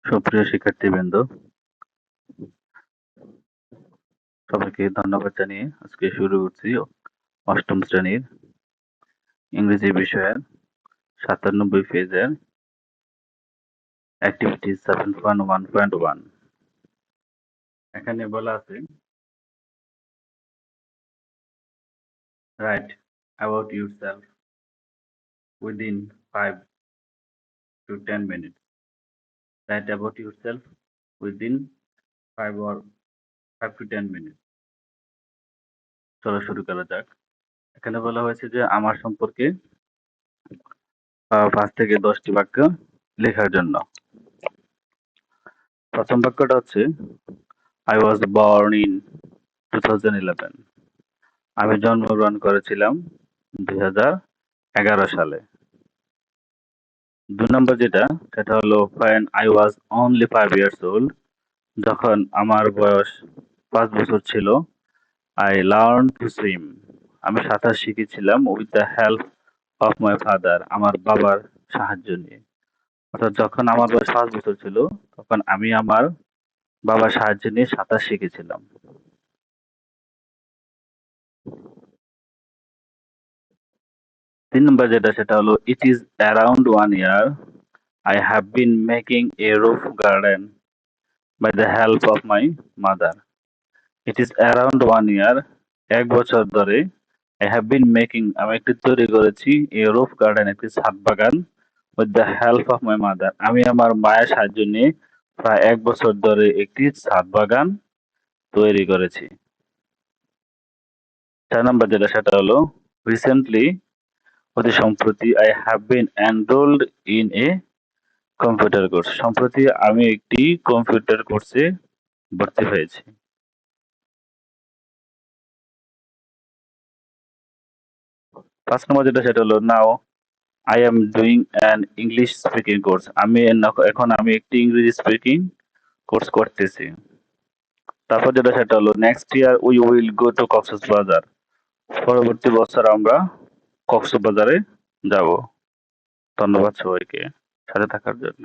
সুপ্রিয় শিক্ষার্থীবৃন্দ, সবাইকে ধন্যবাদ জানিয়ে আজকে শুরু করছি অষ্টম শ্রেণীর ইংরেজি বিষয়ের 97 পেজের অ্যাক্টিভিটি 7.1.1। এখানে বলা আছে right about yourself within 5 to 10 minutes। Right about yourself within 5 to 10 minutes। চলো শুরু করা যাক। এখানে বলা হয়েছে যে আমার সম্পর্কে 5 থেকে 10টি বাক্য লেখার জন্য। প্রথম বাক্যটা হচ্ছে I was born in 2011। আমি জন্মগ্রহণ করেছিলাম 2011 সালে। 2 নম্বর সেটা হলো when I was only 5 years old। যখন আমার বয়স 5 বছর ছিল I learned to swim। আমি সাঁতার শিখেছিলাম with the help of my father। আমার বাবার সাহায্য নিয়ে। অর্থাৎ যখন আমার বয়স 5 বছর ছিল তখন আমি আমার বাবার সাহায্য নিয়ে সাঁতার শিখেছিলাম। 3 নম্বর সেটা হলো it is around 1 year I have been making a roof garden by the help of my mother। It is around 1 year, 1 বছর ধরে I have been making আমি একটি তৈরি করেছি a roof garden একটি ছাদ বাগান with the help of my mother। আমি আমার মায়ের সাহায্য নিয়ে প্রায় 1 বছর ধরে একটি ছাদ বাগান তৈরি করেছি। 4 নম্বর সেটা হলো recently অতি সম্প্রতি I have been enrolled in a computer course. সম্প্রতি আমি একটি কম্পিউটার কোর্সে ভর্তি হয়েছি। 5 নম্বর সেটা হলো now I am doing an English speaking course। এখন আমি একটি ইংরেজি স্পিকিং কোর্স করতেছি। তারপর সেটা হলো next year we will go to Cox's Bazar. পরবর্তী বছর আমরা কক্সবাজারে যাব। ধন্যবাদ সবাইকে সাথে থাকার জন্য।